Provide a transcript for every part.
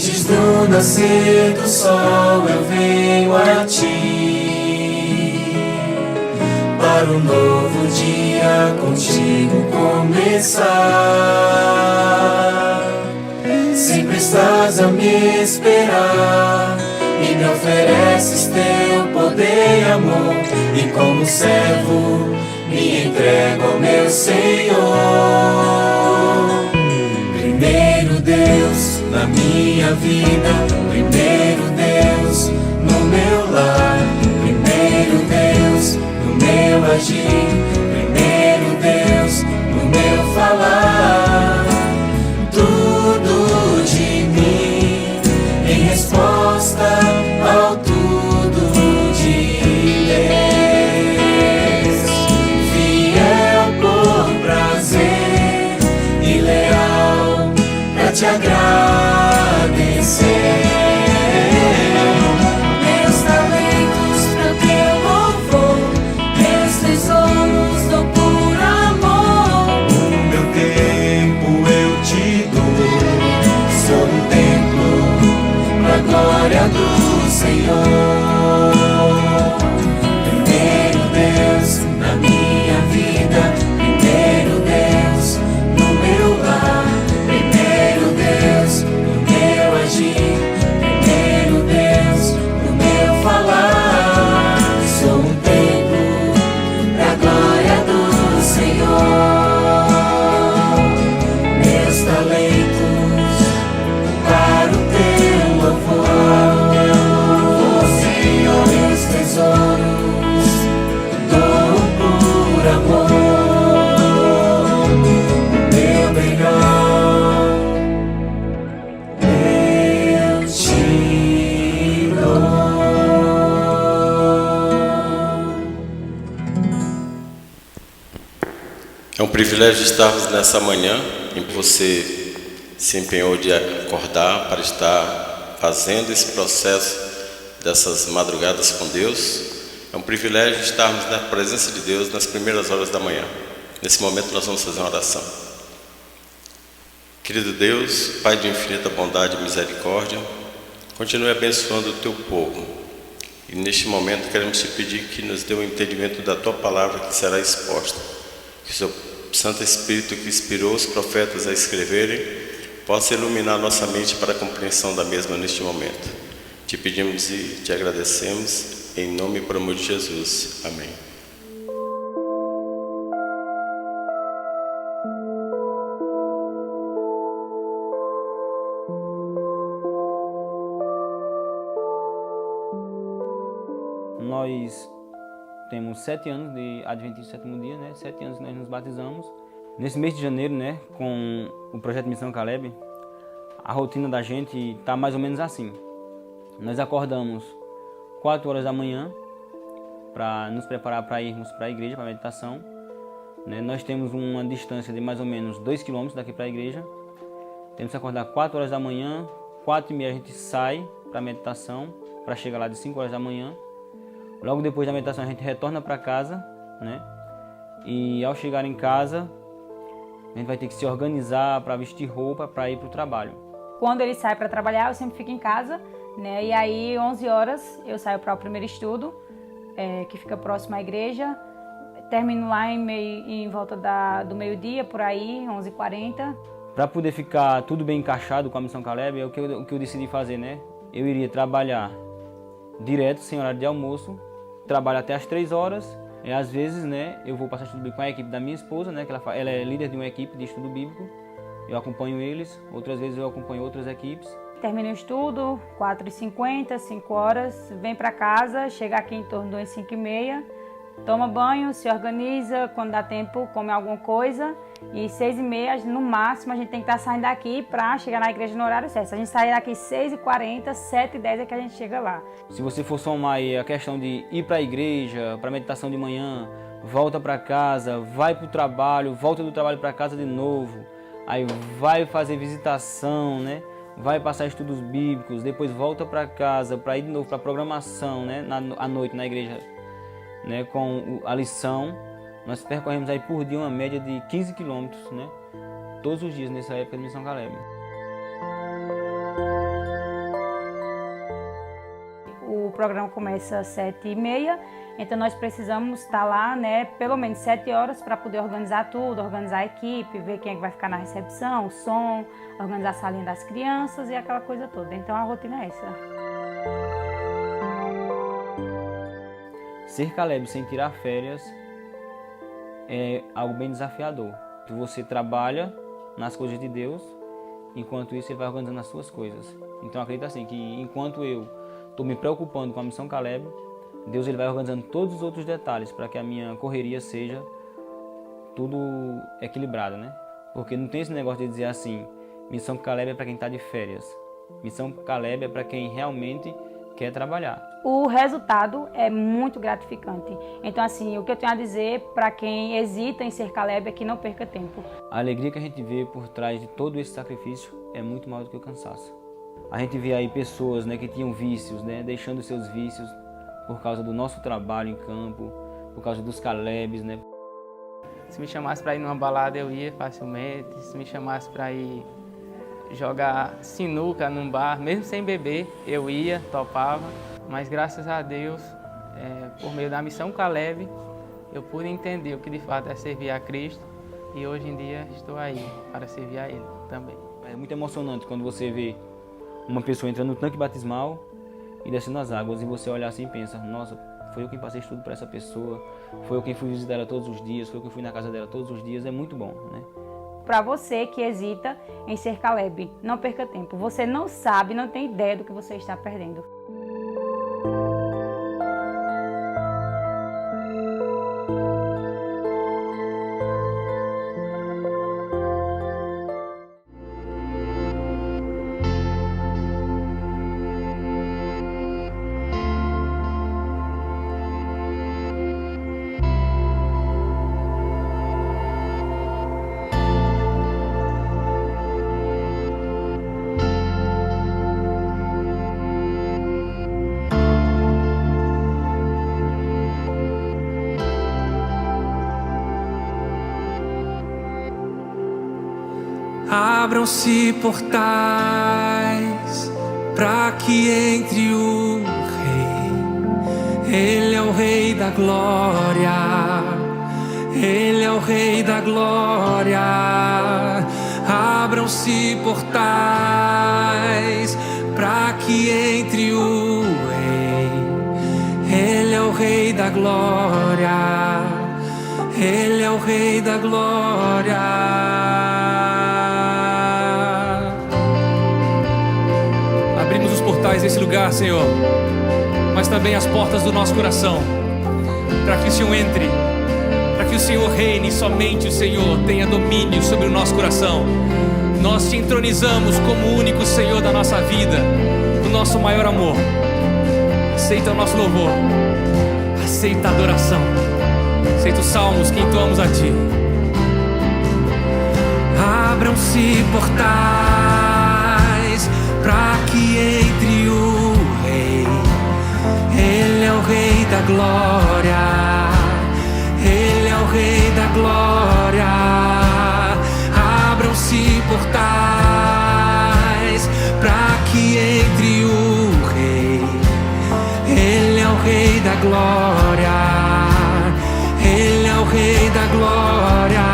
Antes do nascer do sol eu venho a ti, para um novo dia contigo começar. Sempre estás a me esperar e me ofereces teu poder e amor, e como servo me entrego ao meu Senhor. Primeiro Deus na minha vida, primeiro Deus no meu lar, primeiro Deus no meu agir, primeiro Deus no meu falar. Tudo de mim em resposta ao tudo de Deus, fiel por prazer e leal pra te agradecer. Meus talentos pro teu louvor, meus tesouros dou por amor. O meu tempo eu te dou, sou um templo pra glória do Senhor. Primeiro Deus na minha vida, primeiro Deus no meu lar, primeiro Deus no meu agir, primeiro Deus no meu falar. Sou um templo pra glória do Senhor. Meus talentos para o teu louvor, Senhor, meus tesouros dou por amor. Meu melhor eu te dou. É um privilégio estarmos nessa manhã em que você se empenhou de acordar para estar fazendo esse processo dessas madrugadas com Deus. É um privilégio estarmos na presença de Deus nas primeiras horas da manhã. Nesse momento nós vamos fazer uma oração. Querido Deus, Pai de infinita bondade e misericórdia, continue abençoando o teu povo. E neste momento queremos te pedir que nos dê o entendimento da tua palavra que será exposta. Que o seu Santo Espírito que inspirou os profetas a escreverem possa iluminar nossa mente para a compreensão da mesma neste momento. Te pedimos e te agradecemos, em nome e por amor de Jesus. Amém. Nós temos 7 anos de Adventista Sétimo Dia, né? 7 anos que nós nos batizamos. Nesse mês de janeiro, né, com o projeto Missão Caleb, a rotina da gente está mais ou menos assim. Nós acordamos 4 horas da manhã para nos preparar para irmos para a igreja, para a meditação. Né? Nós temos uma distância de mais ou menos 2 km daqui para a igreja. Temos que acordar 4 horas da manhã, 4h30 a gente sai para a meditação, para chegar lá de 5 horas da manhã. Logo depois da meditação a gente retorna para casa, né? E ao chegar em casa, a gente vai ter que se organizar para vestir roupa para ir para o trabalho. Quando ele sai para trabalhar, eu sempre fico em casa, né? E aí, 11 horas, eu saio para o primeiro estudo, que fica próximo à igreja. Termino lá em volta do meio-dia, por aí, 11h40. Para poder ficar tudo bem encaixado com a Missão Caleb, é o que eu decidi fazer, né? Eu iria trabalhar direto, sem horário de almoço, trabalho até as 3 horas. E às vezes, né, eu vou passar estudo bíblico com a equipe da minha esposa, né, que ela é líder de uma equipe de estudo bíblico. Eu acompanho eles, outras vezes eu acompanho outras equipes. Termino o estudo, 4h50, 5 horas, vem para casa, chega aqui em torno das 5h30, toma banho, se organiza, quando dá tempo come alguma coisa. E 6h30, no máximo, a gente tem que estar saindo daqui para chegar na igreja no horário certo. Se a gente sair daqui 6h40, 7h10 é que a gente chega lá. Se você for somar aí a questão de ir para a igreja, para a meditação de manhã, volta para casa, vai para o trabalho, volta do trabalho para casa de novo, aí vai fazer visitação, né? Vai passar estudos bíblicos, depois volta para casa para ir de novo para a programação, né? À noite na igreja, né? Com a lição. Nós percorremos aí por dia uma média de 15 quilômetros, né? Todos os dias nessa época de Missão Caleb. programa começa às 7h30, então nós precisamos estar lá, né, pelo menos 7 horas para poder organizar tudo, organizar a equipe, ver quem é que vai ficar na recepção, o som, organizar a salinha das crianças e aquela coisa toda. Então a rotina é essa. Ser Caleb sem tirar férias é algo bem desafiador. Você trabalha nas coisas de Deus, enquanto isso ele vai organizando as suas coisas. Então eu acredito assim, que enquanto eu estou me preocupando com a missão Caleb, Deus ele vai organizando todos os outros detalhes para que a minha correria seja tudo equilibrado, né? Porque não tem esse negócio de dizer assim, missão Caleb é para quem está de férias. Missão Caleb é para quem realmente quer trabalhar. O resultado é muito gratificante. Então, assim, o que eu tenho a dizer para quem hesita em ser Caleb é que não perca tempo. A alegria que a gente vê por trás de todo esse sacrifício é muito maior do que o cansaço. A gente vê aí pessoas, né, que tinham vícios, né, deixando seus vícios por causa do nosso trabalho em campo, por causa dos Calebs, né. Se me chamasse para ir numa balada, eu ia facilmente. Se me chamasse para ir jogar sinuca num bar, mesmo sem beber, eu ia, topava. Mas graças a Deus, por meio da missão Caleb, eu pude entender o que de fato é servir a Cristo e hoje em dia estou aí para servir a Ele também. É muito emocionante quando você vê uma pessoa entrando no tanque batismal e descendo as águas e você olhar assim e pensa, nossa, foi eu quem passei tudo para essa pessoa, foi eu quem fui visitar ela todos os dias, foi eu quem fui na casa dela todos os dias, é muito bom, né? Para você que hesita em ser Caleb, não perca tempo. Você não sabe, não tem ideia do que você está perdendo. Abram-se portais para que entre o Rei. Ele é o Rei da glória. Ele é o Rei da glória. Abram-se portais para que entre o Rei. Ele é o Rei da glória. Ele é o Rei da glória. Abrimos os portais desse lugar, Senhor, mas também as portas do nosso coração, para que o Senhor entre, para que o Senhor reine, somente o Senhor tenha domínio sobre o nosso coração. Nós te entronizamos como o único Senhor da nossa vida, do nosso maior amor. Aceita o nosso louvor, aceita a adoração, aceita os salmos que entoamos a Ti. Abram-se portais para que entre o Rei. Ele é o Rei da glória. Ele é o Rei da glória. Abram-se portais para que entre o Rei. Ele é o Rei da glória. Ele é o Rei da glória.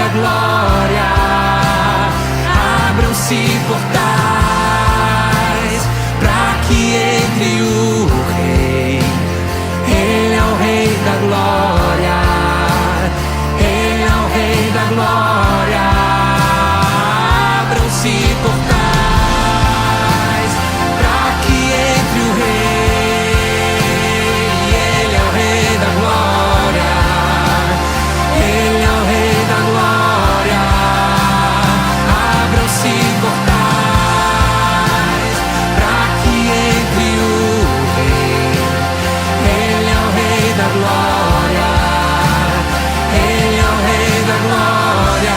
da glória. Abram-se portais para que entre o Rei. Ele é o Rei da glória. Ele é o Rei da glória. Abram-se portais para que entre o Rei. Ele é o Rei da glória. Ele é o Rei da glória. Abram-se portais para que entre o Rei. Ele é o Rei da glória. Ele é o Rei da glória.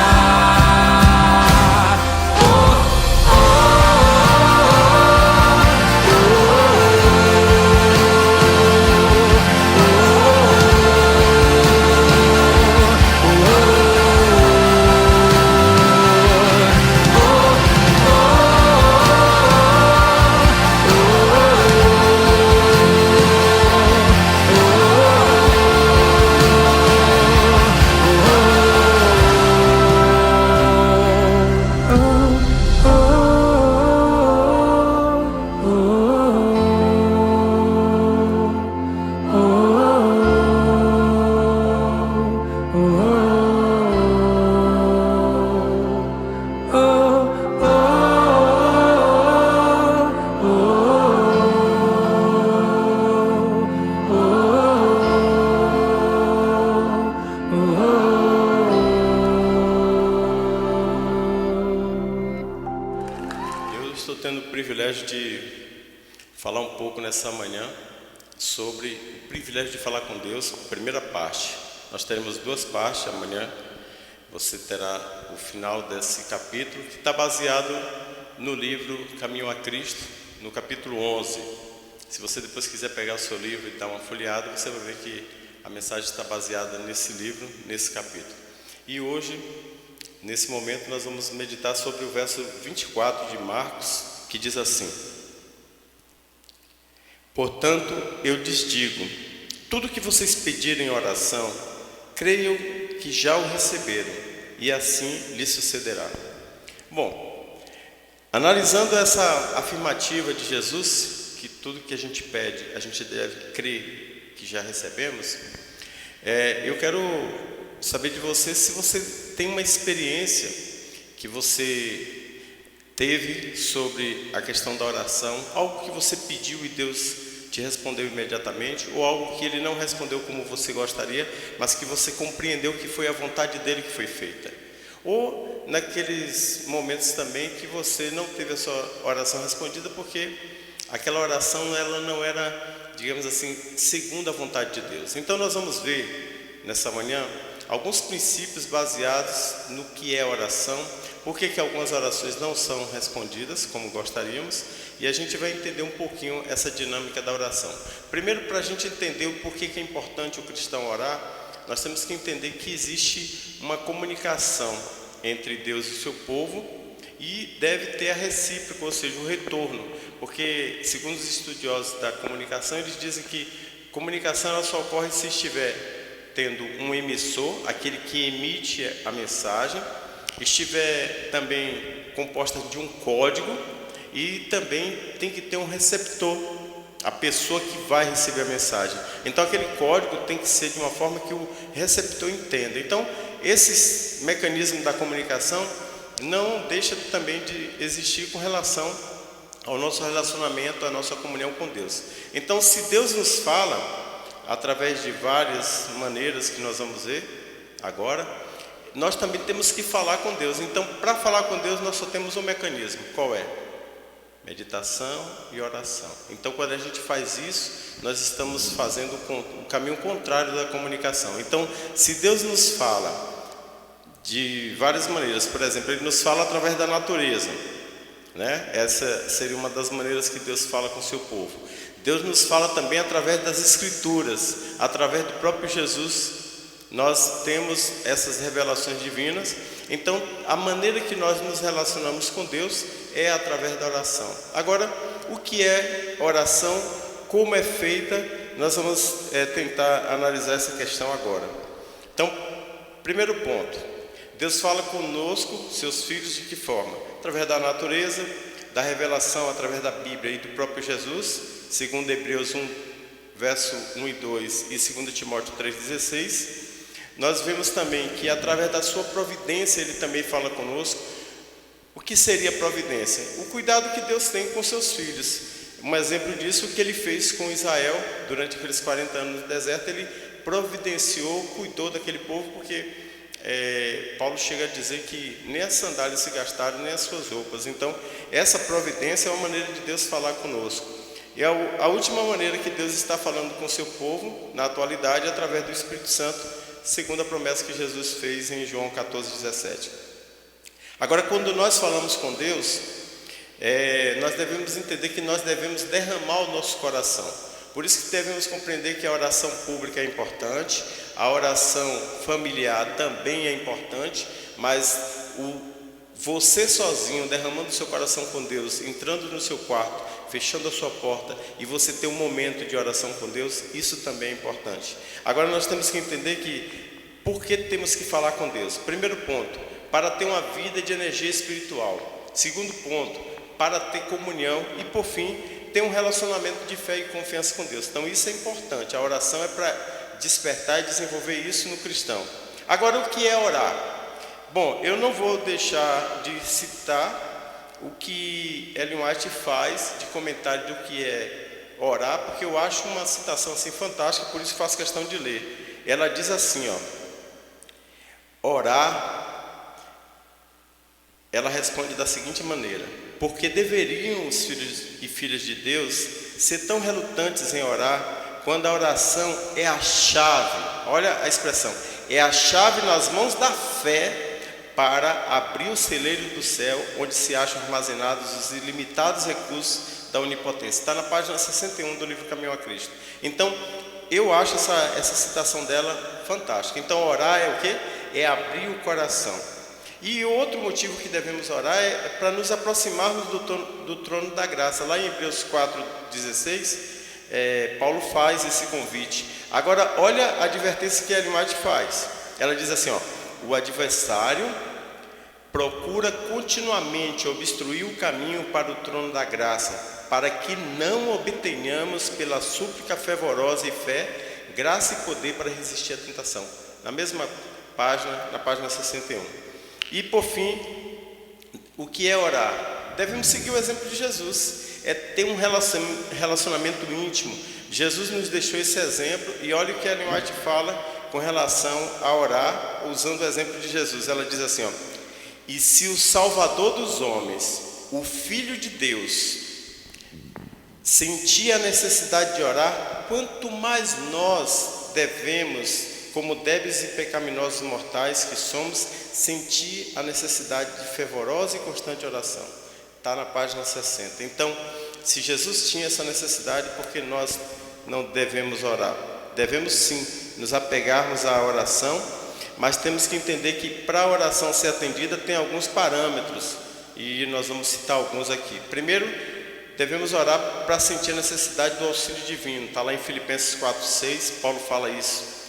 Eu estou tendo o privilégio de falar um pouco nessa manhã sobre o privilégio de falar com Deus, primeira parte. Nós teremos duas partes, amanhã você terá o final desse capítulo, que está baseado no livro Caminho a Cristo, no capítulo 11. Se você depois quiser pegar o seu livro e dar uma folheada, você vai ver que a mensagem está baseada nesse livro, nesse capítulo. E hoje, nesse momento, nós vamos meditar sobre o verso 24 de Marcos, que diz assim: portanto, eu lhes digo, tudo que vocês pedirem em oração, creiam que já o receberam, e assim lhes sucederá. Bom, analisando essa afirmativa de Jesus, que tudo que a gente pede, a gente deve crer que já recebemos, eu quero saber de você se você tem uma experiência que você teve sobre a questão da oração, algo que você pediu e Deus te respondeu imediatamente, ou algo que Ele não respondeu como você gostaria, mas que você compreendeu que foi a vontade dEle que foi feita. Ou naqueles momentos também que você não teve a sua oração respondida porque aquela oração ela não era, digamos assim, segundo a vontade de Deus. Então nós vamos ver nessa manhã alguns princípios baseados no que é oração, por que algumas orações não são respondidas como gostaríamos, e a gente vai entender um pouquinho essa dinâmica da oração. Primeiro, para a gente entender o porquê que é importante o cristão orar, nós temos que entender que existe uma comunicação entre Deus e o seu povo, e deve ter a recíproca, ou seja, o retorno, porque segundo os estudiosos da comunicação, eles dizem que comunicação ela só ocorre se estiver tendo um emissor, aquele que emite a mensagem, estiver também composta de um código, e também tem que ter um receptor, a pessoa que vai receber a mensagem. Então aquele código tem que ser de uma forma que o receptor entenda. Então esses mecanismos da comunicação não deixam também de existir com relação ao nosso relacionamento, à nossa comunhão com Deus. Então se Deus nos fala através de várias maneiras que nós vamos ver agora, nós também temos que falar com Deus. Então, para falar com Deus, nós só temos um mecanismo. Qual é? Meditação e oração. Então, quando a gente faz isso, nós estamos fazendo o caminho contrário da comunicação. Então, se Deus nos fala de várias maneiras, por exemplo, Ele nos fala através da natureza, né? Essa seria uma das maneiras que Deus fala com o seu povo. Deus nos fala também através das Escrituras, através do próprio Jesus. Nós temos essas revelações divinas. Então, a maneira que nós nos relacionamos com Deus é através da oração. Agora, o que é oração? Como é feita? Nós vamos tentar analisar essa questão agora. Então, primeiro ponto. Deus fala conosco, seus filhos, de que forma? Através da natureza, da revelação, através da Bíblia e do próprio Jesus, segundo Hebreus 1, verso 1 e 2 e 2 Timóteo 3,16. Nós vemos também que através da sua providência Ele também fala conosco. O que seria providência? O cuidado que Deus tem com seus filhos. Um exemplo disso, o que Ele fez com Israel durante aqueles 40 anos no deserto. Ele providenciou, cuidou daquele povo, porque Paulo chega a dizer que nem as sandálias se gastaram, nem as suas roupas. Então, essa providência é uma maneira de Deus falar conosco. E a última maneira que Deus está falando com o seu povo, na atualidade, é através do Espírito Santo, segundo a promessa que Jesus fez em João 14,17. Agora, quando nós falamos com Deus, nós devemos entender que nós devemos derramar o nosso coração. Por isso que devemos compreender que a oração pública é importante, a oração familiar também é importante, mas você sozinho, derramando o seu coração com Deus, entrando no seu quarto, fechando a sua porta, e você ter um momento de oração com Deus, isso também é importante. Agora nós temos que entender que, por que temos que falar com Deus? Primeiro ponto, para ter uma vida de energia espiritual. Segundo ponto, para ter comunhão. E por fim, ter um relacionamento de fé e confiança com Deus. Então isso é importante, a oração é para despertar e desenvolver isso no cristão. Agora, o que é orar? Bom, eu não vou deixar de citar o que Ellen White faz de comentário do que é orar, porque eu acho uma citação assim fantástica, por isso faço questão de ler. Ela diz assim, orar, ela responde da seguinte maneira: porque deveriam os filhos e filhas de Deus ser tão relutantes em orar, quando a oração é a chave, olha a expressão, é a chave nas mãos da fé para abrir o celeiro do céu, onde se acham armazenados os ilimitados recursos da onipotência. Está na página 61 do livro Caminho a Cristo. Então, eu acho essa citação dela fantástica. Então, orar é o quê? É abrir o coração. E outro motivo que devemos orar é para nos aproximarmos do trono da graça. Lá em Hebreus 4,16, Paulo faz esse convite. Agora, olha a advertência que Ellen White faz. Ela diz assim, o adversário procura continuamente obstruir o caminho para o trono da graça, para que não obtenhamos pela súplica fervorosa e fé, graça e poder para resistir à tentação. Na mesma página, na página 61. E por fim, o que é orar? Devemos seguir o exemplo de Jesus, é ter um relacionamento íntimo. Jesus nos deixou esse exemplo, e olha o que Ellen White fala com relação a orar, usando o exemplo de Jesus. Ela diz assim, e se o Salvador dos homens, o Filho de Deus, sentia a necessidade de orar, quanto mais nós devemos, como débeis e pecaminosos mortais que somos, sentir a necessidade de fervorosa e constante oração. Está na página 60. Então, se Jesus tinha essa necessidade, por que nós não devemos orar? Devemos sim nos apegarmos à oração, mas temos que entender que para a oração ser atendida tem alguns parâmetros, e nós vamos citar alguns aqui. Primeiro, devemos orar para sentir a necessidade do auxílio divino. Está lá em Filipenses 4,6, Paulo fala isso.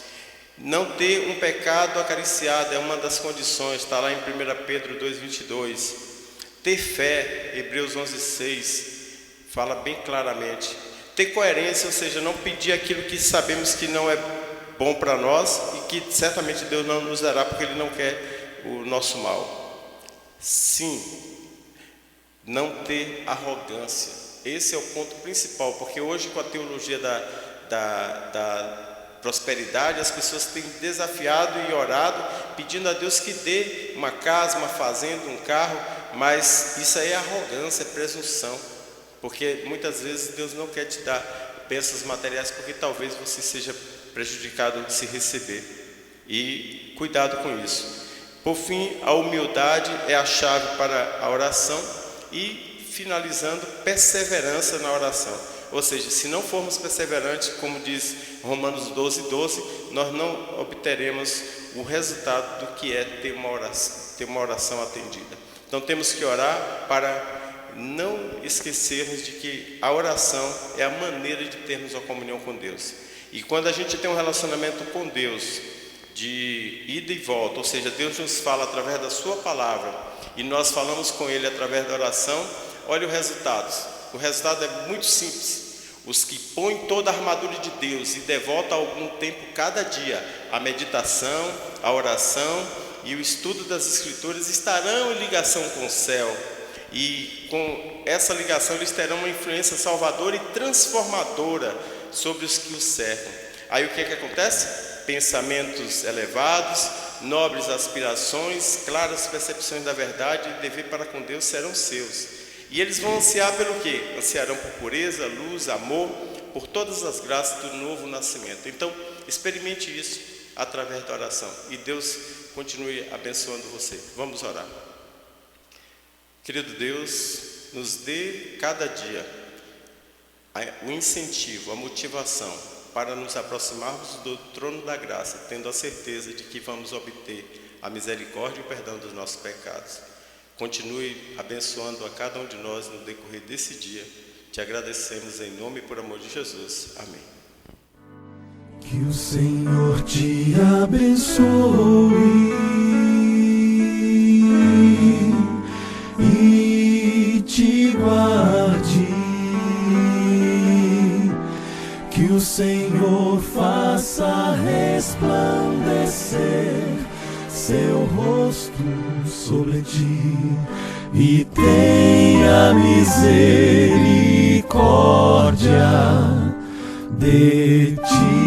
Não ter um pecado acariciado é uma das condições, está lá em 1 Pedro 2,22. Ter fé, Hebreus 11,6, fala bem claramente. Ter coerência, ou seja, não pedir aquilo que sabemos que não é bom para nós e que certamente Deus não nos dará, porque Ele não quer o nosso mal. Sim, não ter arrogância. Esse é o ponto principal, porque hoje, com a teologia da prosperidade, as pessoas têm desafiado e orado, pedindo a Deus que dê uma casa, uma fazenda, um carro, mas isso aí é arrogância, é presunção, porque muitas vezes Deus não quer te dar bênçãos materiais, porque talvez você seja prejudicado se receber, e cuidado com isso. Por fim, a humildade é a chave para a oração, e finalizando, perseverança na oração. Ou seja, se não formos perseverantes, como diz Romanos 12:12, nós não obteremos o resultado do que é ter uma oração atendida. Então temos que orar para não esquecermos de que a oração é a maneira de termos uma comunhão com Deus. E quando a gente tem um relacionamento com Deus, de ida e volta, ou seja, Deus nos fala através da sua palavra e nós falamos com Ele através da oração, olha o resultado. O resultado é muito simples. Os que põem toda a armadura de Deus e devotam algum tempo cada dia à meditação, à oração e o estudo das Escrituras estarão em ligação com o céu. E com essa ligação eles terão uma influência salvadora e transformadora sobre os que os cercam. Aí o que acontece? Pensamentos elevados, nobres aspirações, claras percepções da verdade e dever para com Deus serão seus. E eles vão ansiar pelo quê? Ansiarão por pureza, luz, amor, por todas as graças do novo nascimento. Então, experimente isso através da oração. E Deus continue abençoando você. Vamos orar. Querido Deus, nos dê cada dia o incentivo, a motivação para nos aproximarmos do trono da graça, tendo a certeza de que vamos obter a misericórdia e o perdão dos nossos pecados. Continue abençoando a cada um de nós no decorrer desse dia. Te agradecemos em nome e por amor de Jesus. Amém. Que o Senhor te abençoe e te guarde. Que o Senhor faça resplandecer seu rosto sobre ti e tenha misericórdia de ti.